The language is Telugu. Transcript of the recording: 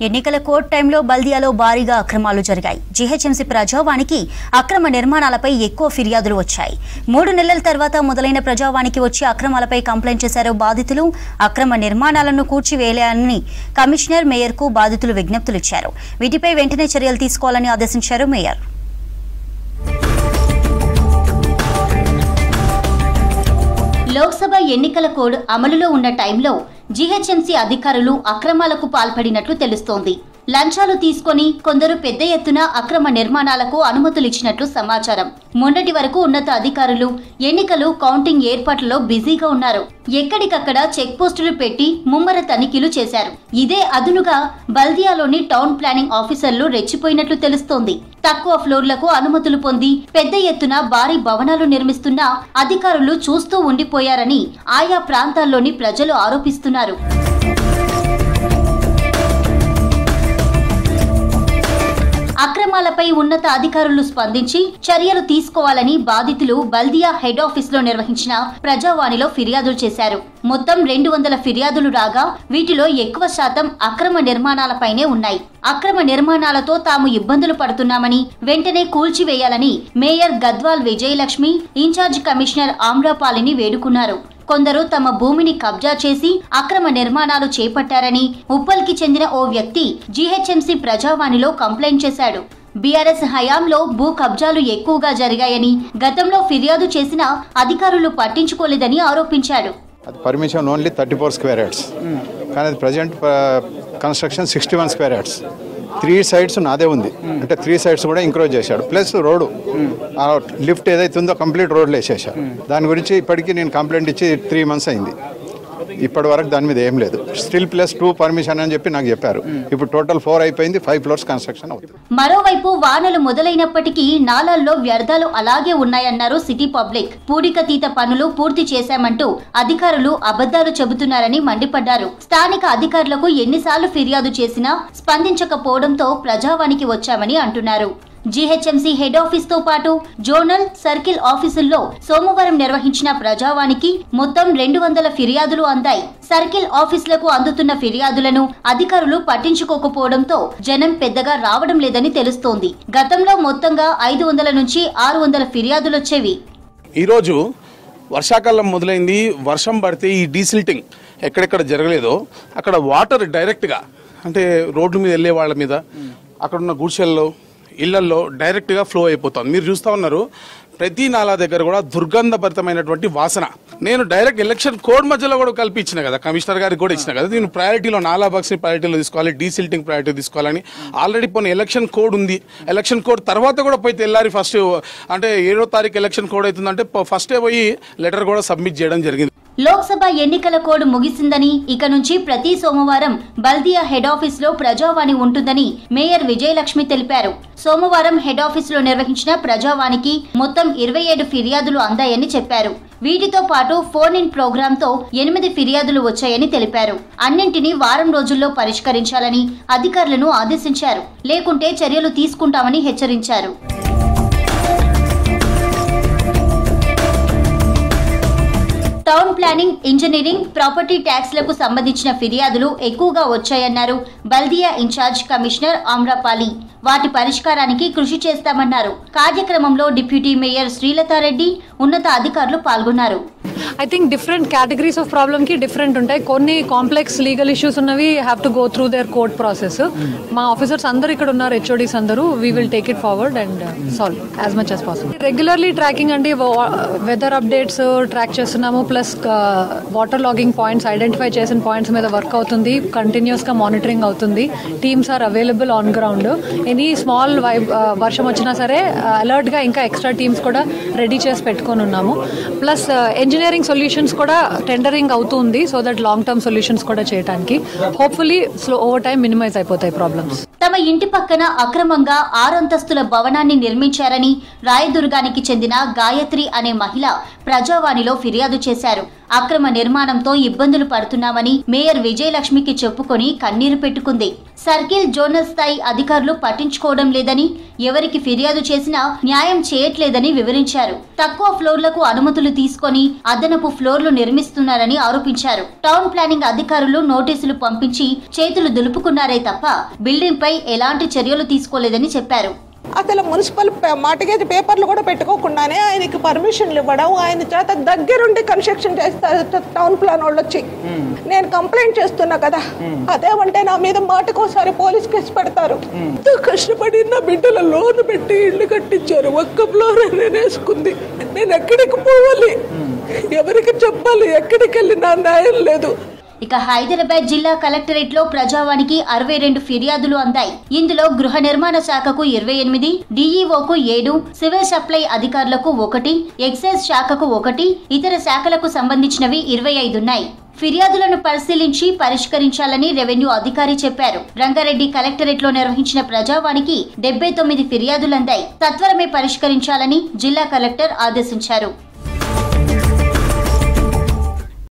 ఎన్నికల కోడ్ టైంలో బల్దియాలో భారీగా అక్రమాలు జరిగాయి. జీహెచ్ఎంసీ ప్రజావానికి అక్రమ నిర్మాణాలపై ఎక్కువ ఫిర్యాదులు వచ్చాయి. 3 నెలల తర్వాత మొదలైన ప్రజావానికి వచ్చి అక్రమాలపై కంప్లైంట్ చేశారు బాధితులు. అక్రమ నిర్మాణాలను కూర్చివేయాలని కమిషనర్, మేయర్కు బాధితులు విజ్ఞప్తులు ఇచ్చారు. వీటిపై వెంటనే చర్యలు తీసుకోవాలని ఆదేశించారు మేయర్. లోక్సభ ఎన్నికల కోడ్ అమలులో ఉన్న టైంలో జీహెచ్ఎంసీ అధికారులు అక్రమాలకు పాల్పడినట్లు తెలుస్తోంది. లంచాలు తీసుకొని కొందరు పెద్ద ఎత్తున అక్రమ నిర్మాణాలకు అనుమతులిచ్చినట్లు సమాచారం. మొన్నటి వరకు ఉన్నత అధికారులు ఎన్నికలు కౌంటింగ్ ఏర్పాట్లలో బిజీగా ఉన్నారు. ఎక్కడికక్కడ చెక్ పోస్టులు పెట్టి ముమ్మర తనిఖీలు చేశారు. ఇదే అదునుగా బల్దియాలోని టౌన్ ప్లానింగ్ ఆఫీసర్లు రెచ్చిపోయినట్లు తెలుస్తోంది. తక్కువ ఫ్లోర్లకు అనుమతులు పొంది పెద్ద ఎత్తున భారీ భవనాలు నిర్మిస్తున్న అధికారులు చూస్తూ ఉండిపోయారని ఆయా ప్రాంతాల్లోని ప్రజలు ఆరోపిస్తున్నారు. అక్రమాలపై ఉన్నత అధికారులు స్పందించి చర్యలు తీసుకోవాలని బాధితులు బల్దియా హెడ్ ఆఫీస్ లో నిర్వహించిన ప్రజావాణిలో ఫిర్యాదులు చేశారు. మొత్తం 200 ఫిర్యాదులు రాగా వీటిలో ఎక్కువ శాతం అక్రమ నిర్మాణాలపైనే ఉన్నాయి. అక్రమ నిర్మాణాలతో తాము ఇబ్బందులు పడుతున్నామని వెంటనే కూల్చివేయాలని mayor Gadwal Vijayalakshmi, in charge commissioner ఆమ్రపాలిని వేడుకున్నారు. కొందరు తమ భూమిని కబ్జా చేసి అక్రమ నిర్మాణాలు చేపట్టారని ఉప్పల్కి చెందిన ఓ వ్యక్తి జీహెచ్ఎంసీ ప్రజావాణిలో కంప్లైంట్ చేశాడు. బీఆర్ఎస్ హయాంలో భూ కబ్జాలు ఎక్కువగా జరిగాయని, గతంలో ఫిర్యాదు చేసినా అధికారులు పట్టించుకోలేదని ఆరోపించాడు. పర్మిషన్ ఓన్లీ 34 స్క్వేర్ యార్డ్స్, కానీ present construction 61 square yards. 3 sides నాదే ఉంది, అంటే 3 సైడ్స్ కూడా ఇంక్రోజ్ చేశాడు. ప్లస్ రోడ్డు లిఫ్ట్ ఏదైతే ఉందో కంప్లీట్ రోడ్లు వేసేసాడు. దాని గురించి ఇప్పటికీ నేను కంప్లైంట్ ఇచ్చి 3 మంత్స్ అయింది. ఇప్పటి వరకు దాని మీద ఏం లేదు. స్టిల్ +2 పర్మిషన్ అని చెప్పి నాకు చెప్పారు. ఇప్పుడు టోటల్ 4 అయిపోయింది. 5 ఫ్లోర్స్ కన్స్ట్రక్షన్ అవుతుంది. మరోవైపు వానలు మొదలైనప్పటికీ నాలాల్లో వ్యర్థాలు అలాగే ఉన్నాయన్నారు సిటీ పబ్లిక్. పూడికతీత పనులు పూర్తి చేశామంటూ అధికారులు అబద్ధాలు చెబుతున్నారని మండిపడ్డారు. స్థానిక అధికారులకు ఎన్నిసార్లు ఫిర్యాదు చేసినా స్పందించకపోవడంతో ప్రజావానికి వచ్చామని అంటున్నారు. జీహెచ్ఎంసీ హెడ్ ఆఫీస్ తో పాటు జోనల్, సర్కిల్ ఆఫీసుల్లో సోమవారం నిర్వహించిన ప్రజావానికి మొత్తం 200 ఫిర్యాదులు అందాయి. సర్కిల్ ఆఫీసులకు అందుతున్న ఫిర్యాదులను అధికారులు పట్టించుకోకపోవడంతో జనం పెద్దగా రావడం లేదని తెలుస్తోంది. గతంలో మొత్తంగా 500 నుంచి 600 ఫిర్యాదులొచ్చేవి. ఈరోజు వర్షాకాలం మొదలైంది. వర్షం పడితే ఈ డీసిల్టింగ్ ఎక్కడెక్కడ జరగలేదో అక్కడ వాటర్ డైరెక్ట్గా, అంటే రోడ్ల మీద వెళ్ళే వాళ్ళ మీద, అక్కడున్న గుడిసెల్లో, ఇళ్లల్లో డైరెక్ట్గా ఫ్లో అయిపోతుంది. మీరు చూస్తూ ఉన్నారు, ప్రతి నాలా దగ్గర కూడా దుర్గంధభరితమైనటువంటి వాసన. నేను డైరెక్ట్ ఎలక్షన్ కోడ్ మధ్యలో కూడా కల్పించిన కదా, కమిషనర్ గారికి కూడా ఇచ్చిన కదా, నేను ప్రయారిటీలో నాలా బాక్స్ని ప్రయారిటీలో తీసుకోవాలి, డీసిల్టింగ్ ప్రయారిటీ తీసుకోవాలని ఆల్రెడీ పోనీ ఎలక్షన్ కోడ్ ఉంది. ఎలక్షన్ కోడ్ తర్వాత కూడా పోయి తెల్లారి ఫస్ట్, అంటే 7వ తారీఖు ఎలక్షన్ కోడ్ అవుతుందంటే ఫస్టే పోయి లెటర్ కూడా సబ్మిట్ చేయడం జరిగింది. లోక్సభ ఎన్నికల కోడ్ ముగిసిందని, ఇక నుంచి ప్రతి సోమవారం బల్దియా హెడ్ ఆఫీస్ లో ప్రజావాణి ఉంటుందని మేయర్ విజయలక్ష్మి తెలిపారు. సోమవారం హెడ్ ఆఫీస్ లో నిర్వహించిన ప్రజావానికి మొత్తం 27 ఫిర్యాదులు అందాయని చెప్పారు. వీటితో పాటు ఫోన్ ఇన్ ప్రోగ్రామ్ తో 8 ఫిర్యాదులు వచ్చాయని తెలిపారు. అన్నింటినీ వారం రోజుల్లో పరిష్కరించాలని అధికారులను ఆదేశించారు. లేకుంటే చర్యలు తీసుకుంటామని హెచ్చరించారు. టౌన్ ప్లానింగ్, ఇంజనీరింగ్, ప్రాపర్టీ ట్యాక్స్లకు సంబంధించిన ఫిర్యాదులు ఎక్కువగా వచ్చాయన్నారు బల్దియా ఇన్ఛార్జ్ కమిషనర్ ఆమ్రపాలి. వాటి పరిష్కారానికి కృషి చేస్తామన్నారు. కార్యక్రమంలో డిప్యూటీ మేయర్ శ్రీలతారెడ్డి, ఉన్నత అధికారులు పాల్గొన్నారు. I think different categories of problem ki different ఉంటాయి. కొన్ని కాంప్లెక్స్ లీగల్ ఇష్యూస్ ఉన్నవి have to go through there court process. మా ఆఫీసర్స్ అందరూ ఇక్కడ ఉన్నారు, హెచ్ఓడీస్ అందరూ. We will take it forward and solve as much as possible. Regularly tracking అంటే వెదర్ అప్డేట్స్ ట్రాక్ చేస్తున్నాము, plus water logging points identify చేసిన పాయింట్స్ మీద వర్క్ అవుతుంది. కంటిన్యూస్ గా మానిటరింగ్ అవుతుంది. Teams are available on ground. Any small వర్షం వచ్చినా సరే అలర్ట్ గా ఇంకా ఎక్స్ట్రా టీమ్స్ కూడా రెడీ చేసి పెట్టుకొని ఉన్నాము. ప్లస్ ఇంజనీరింగ్ సొల్యూషన్స్ కూడా టెండరింగ్ అవుతుంది, so that long term solutions కూడా చేయడానికి హోప్ఫుల్లీ ఓవర్ టైం మినిమైజ్ అయిపోతాయి ప్రాబ్లమ్స్. తమ ఇంటి పక్కన అక్రమంగా 6 అంతస్తుల భవనాన్ని నిర్మించారని రాయదుర్గానికి చెందిన గాయత్రి అనే మహిళ ప్రజావాణిలో ఫిర్యాదు చేశారు. అక్రమ నిర్మాణంతో ఇబ్బందులు పడుతున్నామని మేయర్ విజయలక్ష్మికి చెప్పుకొని కన్నీరు పెట్టుకుంది. సర్కిల్ జోనల్ స్థాయి అధికారులు పట్టించుకోవడం లేదని, ఎవరికి ఫిర్యాదు చేసినా న్యాయం చేయట్లేదని వివరించారు. తక్కువ ఫ్లోర్లకు అనుమతులు తీసుకొని అదనపు ఫ్లోర్లు నిర్మిస్తున్నారని ఆరోపించారు. టౌన్ ప్లానింగ్ అధికారులు నోటీసులు పంపించి చేతులు దులుపుకున్నారే తప్ప బిల్డింగ్ పై ఎలాంటి చర్యలు తీసుకోలేదని చెప్పారు. అసలు మున్సిపల్ మార్టిగేజ్ పేపర్లు కూడా పెట్టుకోకుండానే ఆయనకి పర్మిషన్లు ఇవ్వడం, ఆయన చేత దగ్గరుండి కన్స్ట్రక్షన్ చేస్తారు టౌన్ ప్లాన్ వాళ్ళు వచ్చి. నేను కంప్లైంట్ చేస్తున్నా కదా, అదేమంటే నా మీద మాటకోసారి పోలీస్ కేసు పెడతారు. కష్టపడి నా బిడ్డల లోన్ పెట్టి ఇల్లు కట్టించారు, ఒక్క ఫ్లోర్ నేనేసుకుంది. నేను ఎక్కడికి పోవాలి, ఎవరికి చెప్పాలి, ఎక్కడికి వెళ్ళి నా న్యాయం లేదు. ఇక హైదరాబాద్ జిల్లా కలెక్టరేట్ లో ప్రజావానికి 62 ఫిర్యాదులు అందాయి. ఇందులో గృహ నిర్మాణ శాఖకు 28, డిఈఓకు 7, సివిల్ సప్లై అధికారులకు 1, ఎక్సైజ్ శాఖకు 1, ఇతర శాఖలకు సంబంధించినవి 25 ఉన్నాయి. ఫిర్యాదులను పరిశీలించి పరిష్కరించాలని రెవెన్యూ అధికారి చెప్పారు. రంగారెడ్డి కలెక్టరేట్ లో నిర్వహించిన ప్రజావానికి 79 ఫిర్యాదులు అందాయి. సత్వరమే పరిష్కరించాలని జిల్లా కలెక్టర్ ఆదేశించారు.